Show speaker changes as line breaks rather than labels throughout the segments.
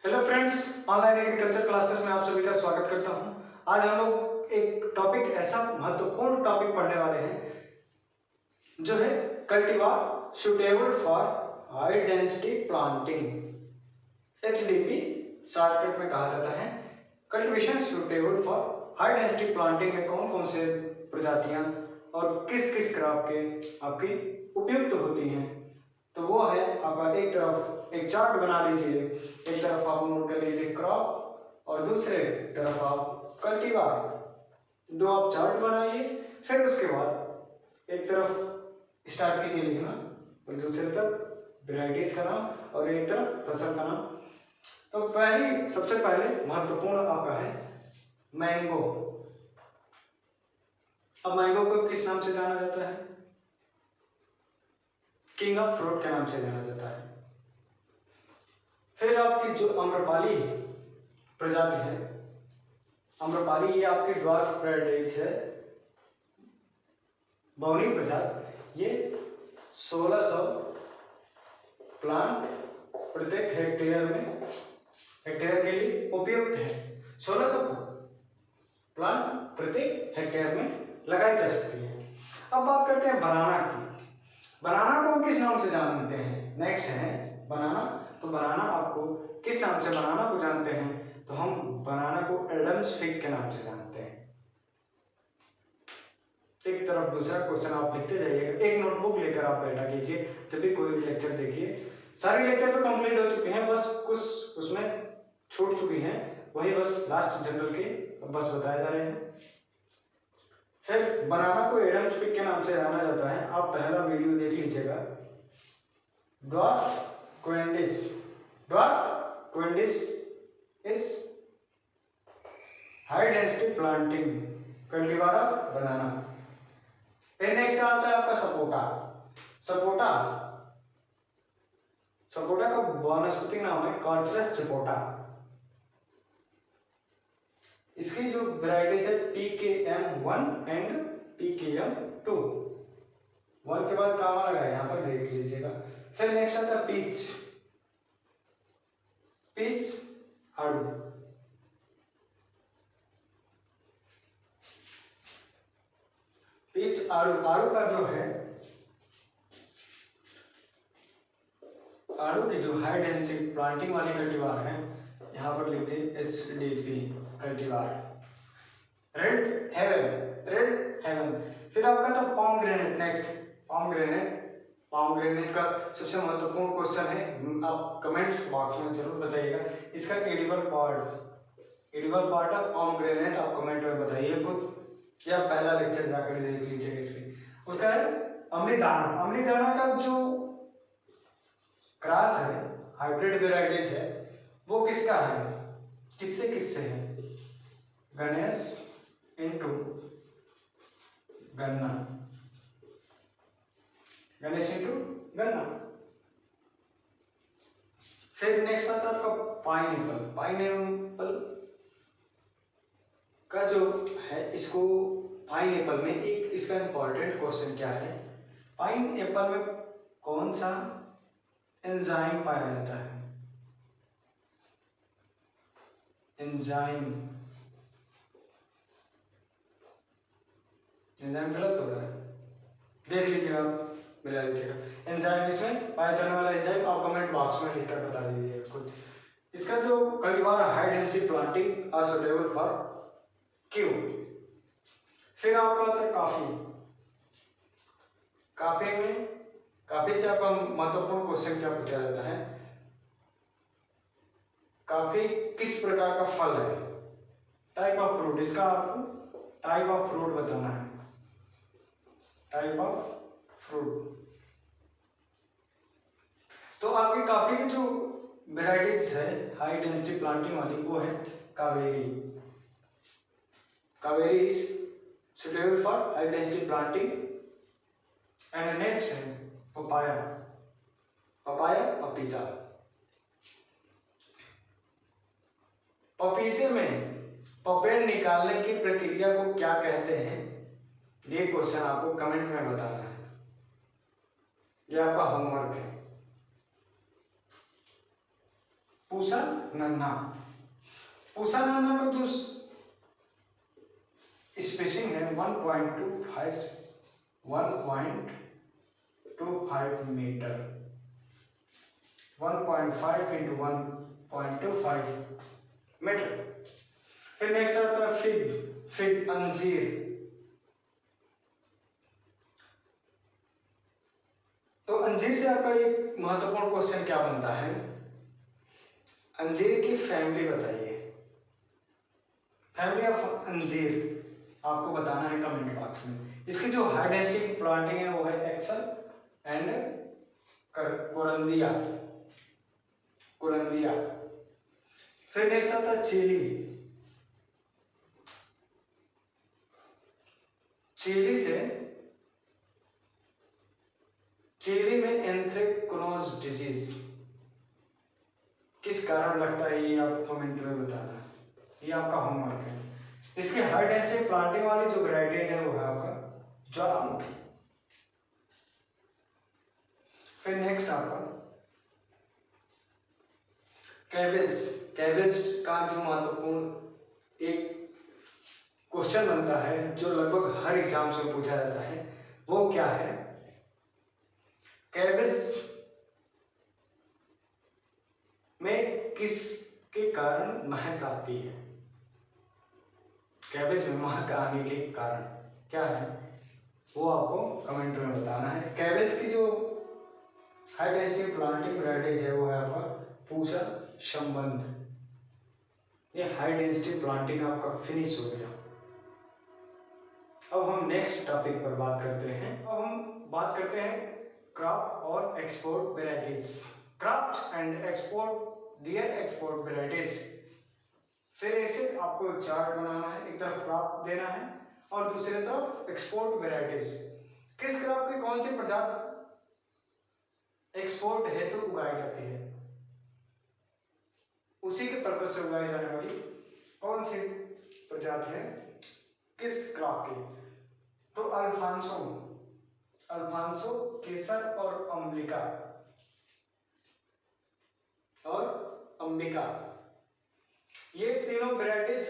Hello friends, online agriculture classes में आप सभी का स्वागत करता हूं। आज हम लोग एक टॉपिक ऐसा महत्वपूर्ण टॉपिक पढ़ने वाले हैं जो है cultivar suitable for high density planting, HDP shortcut में कहा जाता है। Cultivation suitable for high density planting में कौन कौन से प्रजातियां और किस किस क्रॉप के आपकी उपयुक्त होती हैं, तो वो है आपका एक तरफ एक चार्ट बना लीजिए। एक तरफ आप नोट कर लीजिए क्रॉप और दूसरे तरफ आप कल्टीवार। दो आप चार्ट बनाइए, फिर उसके बाद एक तरफ स्टार्ट कीजिए लिखना और दूसरी तरफ वेराइटीज का नाम और एक तरफ फसल का नाम। तो सबसे पहले महत्वपूर्ण आपका है मैंगो। अब मैंगो को किस नाम से जाना जाता है? किंग ऑफ फ्रूट के नाम से जाना जाता है। फिर आपकी जो आम्रपाली प्रजाति है, आम्रपाली ये आपकी ड्वार्फ वैराइटीज है, बौनी प्रजाति। ये 1600 प्लांट प्रत्येक हेक्टेयर के लिए उपयुक्त है। 1600 प्लांट प्रत्येक हेक्टेयर में लगाई जा सकती है। अब बात करते हैं बनाना की। बनाना को किस नाम से जानते हैं? नेक्स्ट है बनाना। तो बनाना आपको किस नाम से बनाना को जानते हैं? तो हम बनाना को एडम्स फिग के नाम से जानते हैं। एक तरफ दूसरा क्वेश्चन आप लिखते जाइएगा, एक नोटबुक लेकर आप बैठा कीजिए जब भी कोई भी लेक्चर देखिए। सारे लेक्चर तो कंप्लीट हो चुके हैं, बस कुछ उसमें छूट चुकी हैं, वही बस लास्ट जनरल के बस बताए जा रहे हैं। फिर बनाना को एडम्स फिग के नाम से जाना जाता है। आप पहला वीडियो देख लीजिएगा, dwarf Cavendish. Dwarf Cavendish is high density planting cultivar of banana. फिर नेक्स्ट आता है आपका सपोटा। सपोटा सपोटा का वानस्पतिक नाम है कॉर्चरस सपोटा। इसकी जो वैराइटीज है PKM1 एंड PKM2। 1 के बाद कामा लगा है, यहाँ पर देख लीजिएगा। फिर नेक्स्ट आता है पीच। पीच आड़ू। पीच आड़ू। आड़ू का जो है, आड़ू की जो हाई डेंसिटी प्लांटिंग वाली कल्टीवार है, यहाँ पर लिख दिए HDP cultivar. Red haven. Red haven. फिर आपका तो पॉमग्रेनेट। Next pomegranate. पॉमग्रेनेट का सबसे महत्वपूर्ण क्वेश्चन है, आप कमेंट बॉक्स में जरूर बताइएगा इसका एडिबल पार्ट ऑफ पॉमग्रेनेट आप कमेंट में बताइए खुद, या पहला लेक्चर जाकर देख लीजिएगा इसके। उसका है अमृताना। अमृताना का जो क्रॉस है, हाइब्रिड वेराइटीज है, वो किसका है, किससे है? गणेश इंटू गन्ना। गणेश इंटू गन्ना। फिर नेक्स्ट आता है आपका पाइनएप्पल। पाइनएप्पल का जो है, इसको पाइनएप्पल में एक इसका इंपॉर्टेंट क्वेश्चन क्या है, पाइनएप्पल में कौन सा एंजाइम पाया जाता है? एंजाइम गलत हो रहा है, देख लीजिएगा आप, मिला लीजिएगा। एंजाइम इसमें पाया जाने वाला एंजाइम आप कमेंट बॉक्स में लिखकर बता दीजिएगा खुद। इसका जो cultivar high density planting are suitable for क्यों। फिर आपका आता है कॉफी। कॉफी से आपका महत्वपूर्ण क्वेश्चन क्या पूछा जाता है, कॉफी किस प्रकार का फल है? Type of fruit. इसका आपको टाइप ऑफ फ्रूट बताना है, टाइप ऑफ फ्रूट। तो आपकी कॉफी की जो वेराइटीज है हाई डेंसिटी प्लांटिंग वाली, वो है Kaveri. Kaveri is suitable for high density planting. And next है पपाया। पपीता। पपीते में पपेड़ निकालने की प्रक्रिया को क्या कहते हैं? ये क्वेश्चन आपको कमेंट में बताना है, ये आपका होमवर्क है। पूसा नन्हा। पूसा नन्हा का जो स्पेसिंग है 1.25 मीटर, 1.5 इंटू 1.25 मीटर। फिर नेक्स्ट आता है फिग अंजीर। तो अंजीर से आपका एक महत्वपूर्ण क्वेश्चन क्या बनता है, अंजीर की फैमिली बताइए। फैमिली ऑफ अंजीर आपको बताना है कमेंट बॉक्स में। इसकी जो हाई डेंसिटी प्लांटिंग है वो है एक्सल एंड कोरंदिया। फिर नेक्स्ट आता है चीली में एंथ्रेक्नोज डिजीज किस कारण लगता है, ये आप कमेंट में बताना, ये आपका होमवर्क है। इसकी हाई डेंसिटी प्लांटिंग वाली जो वैरायटीज है वो है आपका ज्वालामुखी। फिर नेक्स्ट आपका कैबेज का जो महत्वपूर्ण एक क्वेश्चन बनता है जो लगभग हर एग्जाम से पूछा जाता है, वो क्या है, कैबेज में किसके कारण महक आती है। कैबेज में महक आने के कारण क्या है वो आपको कमेंट में बताना है। कैबेज की जो हाई डेंसिटी प्लांटिंग वैरायटीज है वो है आपका पूसा संबंध। ये हाई डेंसिटी प्लांटिंग आपका फिनिश हो गया। अब हम नेक्स्ट टॉपिक पर बात करते हैं। अब हम बात करते हैं क्राफ्ट और export varieties. Craft and export varieties. फिर ऐसे आपको एक चार्ट बनाना है, एक तरफ क्राफ्ट देना है और दूसरी तरफ एक्सपोर्ट वैरायटीज। किस क्राफ्ट की कौन सी प्रजाति एक्सपोर्ट हेतु उगाई जाती है, उसी के पर्पज से उगाई जाने वाली कौन सी प्रजाति है किस क्रॉप की। तो अल्फांसो, केसर और अंबिका, ये तीनों वैरायटीज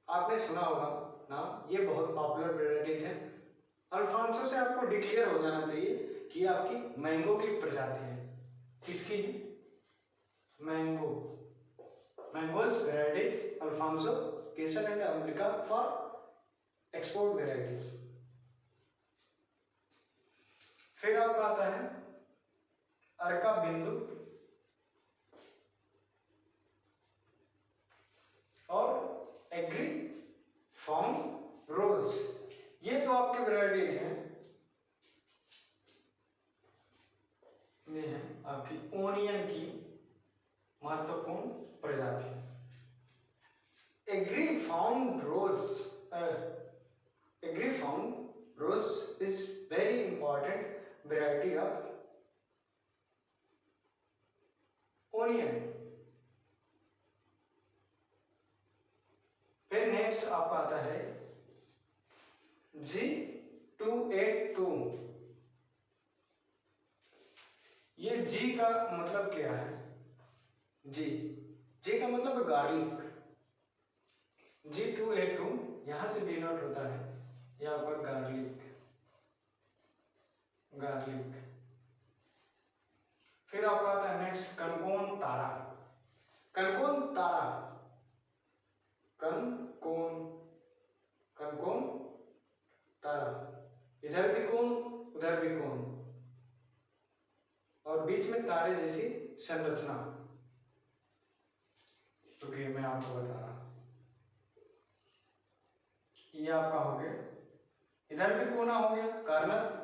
आपने सुना होगा नाम, ये बहुत पॉपुलर वैरायटीज हैं। अल्फांसो से आपको डिक्लेयर हो जाना चाहिए कि ये आपकी मैंगो की प्रजाति है। किसकी? Mangoes varieties Alphonso, Kesar and Ambika for export varieties. फिर आपका आता है अर्का बिंदु और एग्री फॉर्म रोज। ये तो आपके वैरायटीज हैं, ये है आपकी ओनियन की महत्वपूर्ण प्रजाति। Agrifound rose is very important variety of onion. फिर नेक्स्ट आपका आता है G282। ये जी का मतलब क्या है, जी का मतलब गार्लिक। G282 यहां से डिनोट होता है, ये आपका गार्लिक। फिर आपका आता है नेक्स्ट कनकोन तारा, इधर भी कोन उधर भी कोन और बीच में तारे जैसी संरचना। तो ये मैं आपको बता रहा हूं, ये आपका हो गया, इधर भी कोना हो गया कार्नर,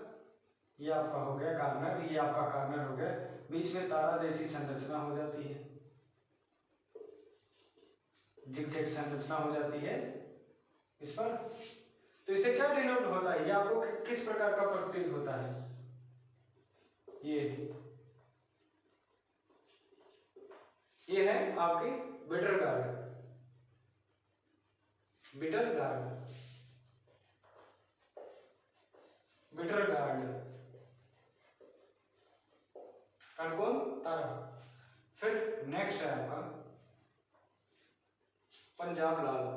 ये आपका हो गया कार्नर, ये आपका कार्नर हो गया, बीच में तारा जैसी संरचना हो जाती है, जिगजैग संरचना हो जाती है इस पर। तो इससे क्या डिनोट होता है, ये आपको किस प्रकार का प्रतीत होता है, ये है आपकी बिटर गार्ड। कनकोन तारा। फिर नेक्स्ट है आपका पंजाब लाल।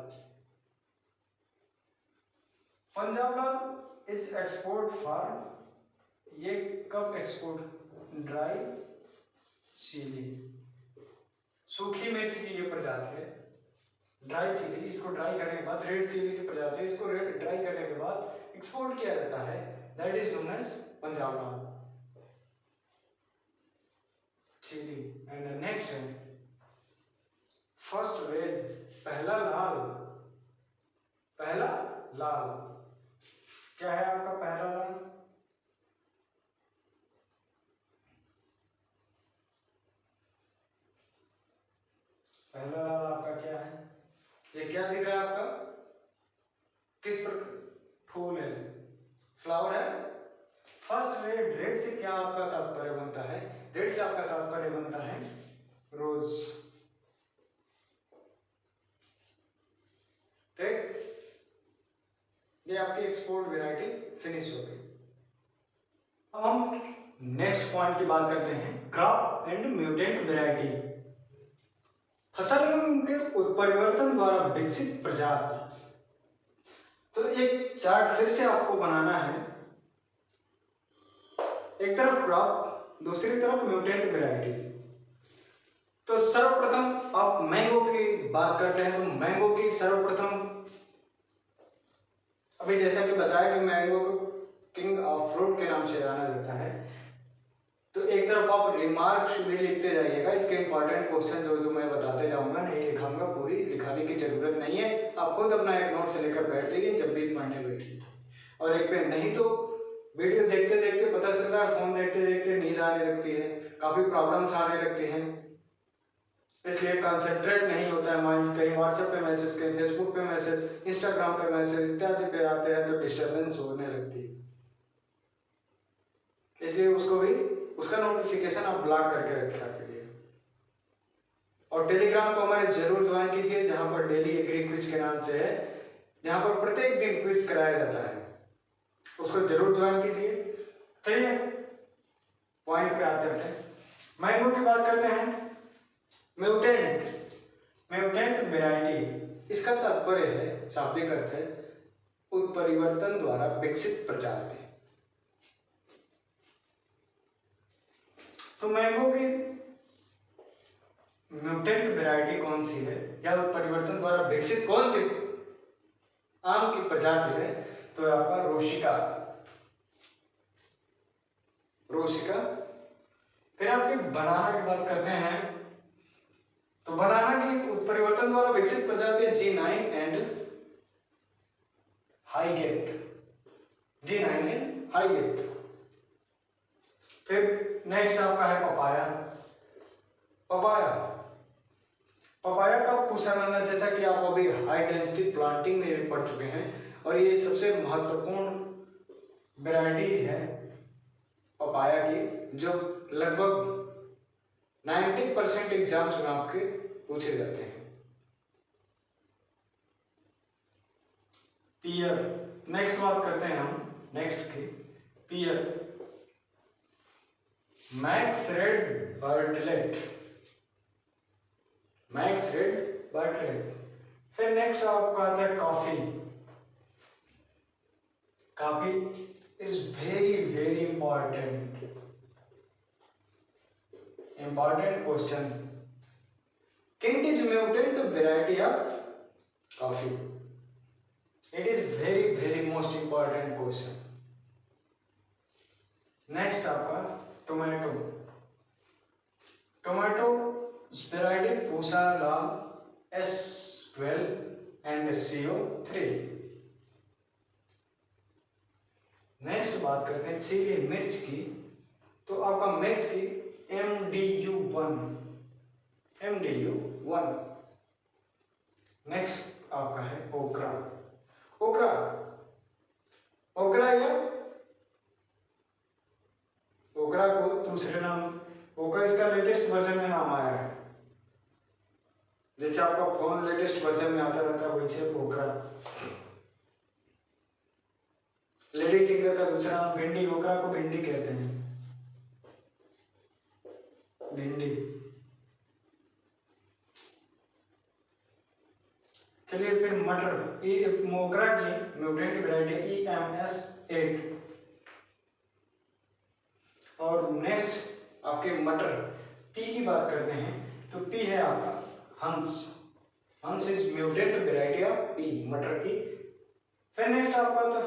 पंजाब लाल इज एक्सपोर्ट फॉर, ये कब एक्सपोर्ट, ड्राई चिली, सूखी मिर्च की ये प्रजाति है, ड्राई चिली। इसको ड्राई करने के बाद, रेड चिली की प्रजाति है, इसको रेड ड्राई करने के बाद एक्सपोर्ट किया जाता है, that is known as Punjab Lal chilli. And next है फर्स्ट रेड, पहला लाल। पहला लाल क्या है आपका पहला लाल? पहला लाल आपका क्या है? ये क्या दिख रहा है आपका? किस पर फूल है, फ्लावर है। फर्स्ट रेड, रेड से क्या आपका तात्पर्य बनता है? रेड से आपका तात्पर्य बनता है रोज, ठीक। ये आपकी एक्सपोर्ट वैरायटी फिनिश हो गई। अब हम नेक्स्ट पॉइंट की बात करते हैं, क्रॉप एंड म्यूटेंट वैरायटी, फसल के उत्परिवर्तन द्वारा विकसित प्रजाति। तो एक चार्ट फिर से आपको बनाना है, एक तरफ क्रॉप, दूसरी तरफ म्यूटेंट वैरायटीज। तो सर्वप्रथम आप मैंगो की बात करते हैं, तो मैंगो की सर्वप्रथम, अभी जैसा कि बताया कि मैंगो को किंग ऑफ फ्रूट के नाम से जाना जाता है। तो एक तरफ आप रिमार्क्स भी लिखते जाइएगा, इसके इंपॉर्टेंट क्वेश्चन जो मैं बताते जाऊंगा, नहीं लिखाऊंगा, पूरी लिखाने की जरूरत नहीं है, आप खुद अपना एक नोट से लेकर बैठ जाइए जब भी पढ़ने बैठिए। और एक पे नहीं तो वीडियो देखते देखते पता चलता है, फोन देखते देखते नींद आने लगती है, काफी प्रॉब्लम्स आने लगती हैं, इसलिए कंसंट्रेट नहीं होता है माइंड, कहीं व्हाट्सएप पे मैसेज, कहीं फेसबुक पे मैसेज, इंस्टाग्राम पे मैसेज इत्यादि पे आते हैं तो डिस्टर्बेंस होने लगती है, इसलिए उसको भी, उसका नोटिफिकेशन आप ब्लॉक करके रखा करिए। और टेलीग्राम को हमारे जरूर ज्वाइन कीजिए, जहां पर डेली एग्री क्विज के नाम से है, जहां पर प्रत्येक दिन क्विज कराया जाता है, उसको जरूर ज्वाइन कीजिए। चलिए पॉइंट पे आते हैं, मैंगो की बात करते हैं। म्यूटेंट, म्यूटेंट वैरायटी, इसका तात्पर्य है, शाब्दिक अर्थ है, उत्परिवर्तन द्वारा विकसित प्रजाति। तो मैंगो की म्यूटेंट वैरायटी कौन सी है, या उत्परिवर्तन द्वारा विकसित कौन सी आम की प्रजाति है? तो आपका रोशिका, रोशिका। फिर आपके बनाना की बात करते हैं, तो बनाना की उत्परिवर्तन द्वारा विकसित प्रजाति G9 and Highgate, G9 and Highgate. फिर नेक्स्ट आपका है पपाया। पपाया, पपाया का पूछा जाना, जैसा कि आप अभी हाई डेंसिटी प्लांटिंग में भी पढ़ चुके हैं, और ये सबसे महत्वपूर्ण वैरायटी है पपाया की, जो लगभग 90% एग्जाम्स में आपके पूछे जाते हैं। पियर, नेक्स्ट बात करते हैं हम नेक्स्ट की, pear, Max Red Bartlett, Max Red Bartlett. फिर नेक्स्ट आपका आता है coffee. Coffee is very very important, important question, Kent is mutant variety of coffee, it is very very most important question. Next आपका tomato, tomato variety Pusa Lal S12 and CO3। Next बात करते हैं chilli मिर्च की, तो आपका मिर्च की MDU1, MDU1। नेक्स्ट आपका है ओकरा, ओकरा, ओकरा या ओकरा को दूसरे नाम ओकरा, इसका लेटेस्ट वर्जन में नाम आया है, जैसे आपका फोन लेटेस्ट वर्जन में आता रहता है वैसे ओकरा। लेडी फिंगर का दूसरा नाम भिंडी, ओकरा को भिंडी कहते हैं, भिंडी। चलिए फिर मटर, ये मोगरा की म्यूटेंट वैरायटी EMS8। और नेक्स्ट आपके मटर पी की बात करते हैं तो पी है आपका Hans. Hans is mutant variety of pea, मटर की। फिर नेक्स्ट आपका तो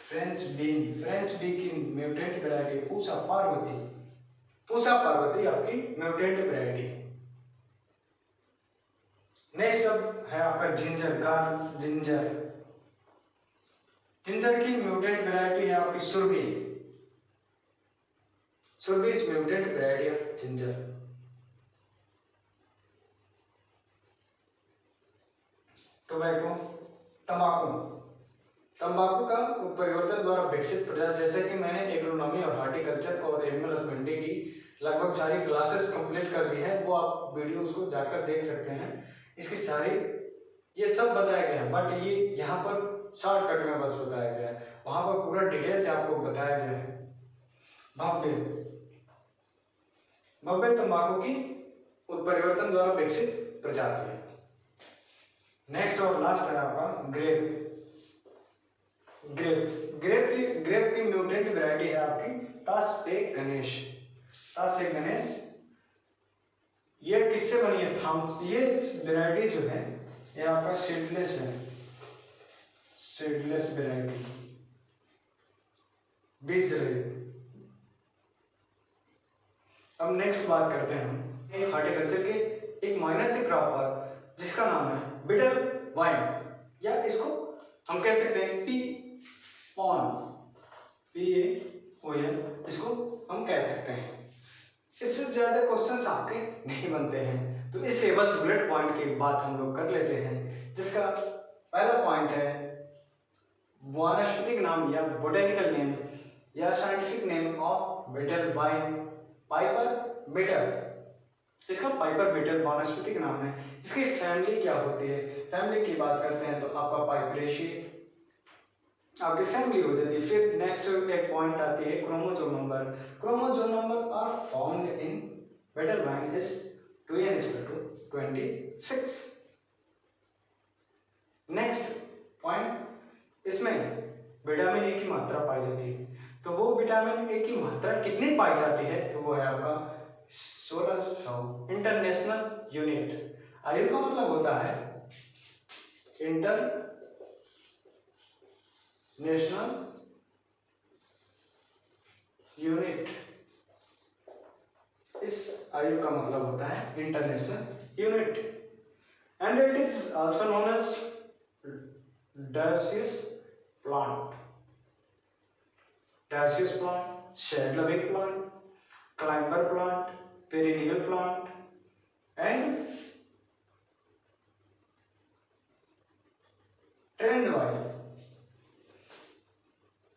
फ्रेंच बीन, फ्रेंच बी की म्यूटेंट वैरायटी पूसा पार्वती। पूसा पार्वती आपकी म्यूटेंट वैरायटी। नेक्स्ट अब है आपका जिंजर, गार्लिक जिंजर। जिंजर की म्यूटेंट वैरायटी है आपकी Surabhi. Surabhi is mutant variety of ginger. Tobacco, तंबाकू। तंबाकू का परिवर्तन द्वारा विकसित प्रजाति, जैसे कि मैंने एग्रोनॉमी और हार्टिकल्चर और एनिमल हस्बेंड्री की लगभग सारी क्लासेस कंप्लीट कर दी है, वो आप वीडियो उसको जाकर देख सकते हैं। इसकी सारी ये सब बताया गया है, बट ये यहाँ पर शॉर्टकट में बस बताया गया है, वहां पर पूरा डिटेल से आपको बताया गया है। भव्य, भव्य तंबाकू की उत्परिवर्तन द्वारा विकसित प्रजाति है। नेक्स्ट और लास्ट है आपका ग्रेप। ग्रेप की म्यूटेंट वैरायटी है आपकी तास्ते गणेश। तास्ते गणेश ये किससे बनी है? थाम। ये वैरायटी जो है ये आपका सीडलेस है, सीडलेस वैरायटी, बीज रहित। अब नेक्स्ट बात करते हैं हम एक हार्टिकल्चर के एक माइनर से क्रॉप पर जिसका नाम है बिटल वाइन, या इसको हम कह सकते हैं पी पॉन, PAON, इसको हम कह सकते हैं। इससे ज्यादा क्वेश्चंस आपके नहीं बनते हैं, तो इसलिए बस बुलेट पॉइंट की बात हम लोग कर लेते हैं। जिसका पहला पॉइंट है वानस्पतिक नाम या बोटेनिकल नेम या scientific name of betel vine, Piper betle. इसका पाइपर बिटर वानस्पतिक नाम है। इसकी फैमिली क्या होती है? फैमिली की बात करते हैं तो आपका पाइपरेशी आपकी फैमिली हो जाती है। फिर नेक्स्ट एक पॉइंट आती है chromosome number. Chromosome number are found in betel vine is 2n=26। Next point, इसमें विटामिन ए की मात्रा पाई जाती है। तो वो विटामिन ए की मात्रा कितनी पाई जाती है? तो वो है आपका 1600 इंटरनेशनल यूनिट। आयु का मतलब होता है इंटरनेशनल यूनिट। इस आयु का मतलब होता है international unit. And it is also known as dioecious plant, dioecious plant, shade loving plant, climber plant, perennial plant and trendvine.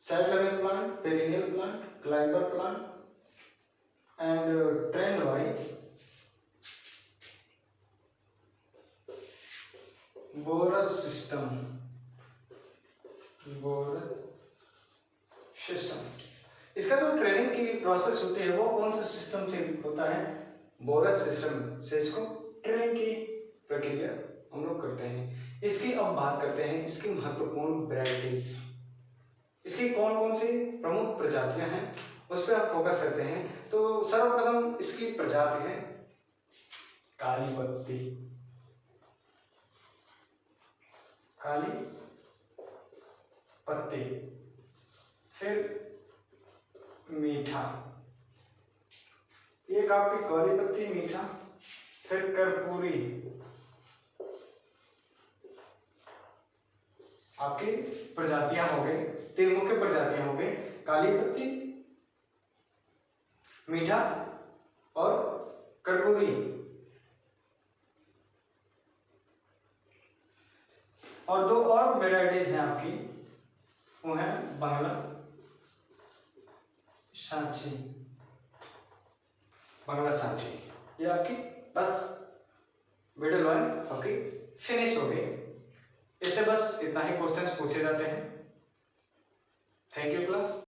Shade loving plant, perennial plant, climber plant and trendvine. Borus system, इसका जो training की process होती है वो कौन से system से होता है? बोरस सिस्टम से इसको ट्रेनिंग की प्रक्रिया हम लोग करते हैं। इसकी अब बात करते हैं इसकी महत्वपूर्ण वैरायटीज, इसकी कौन कौन सी प्रमुख प्रजातियां हैं उस पर आप फोकस करते हैं। तो सर्वप्रथम इसकी प्रजाति है काली पत्ती, काली पत्ती। फिर मीठा, एक आपकी काली पत्ती मीठा। फिर कर्पूरी, आपकी प्रजातियां हो गई, 3 मुख्य प्रजातियां हो गई, काली पत्ती, मीठा और कर्पूरी। और 2 और वेराइटीज हैं आपकी, वो है बांग्ला सांची, बांग्ला सांची। ये आपकी बस मिडिल वन आपकी फिनिश हो गई। इससे बस इतना ही क्वेश्चंस पूछे जाते हैं। Thank you class.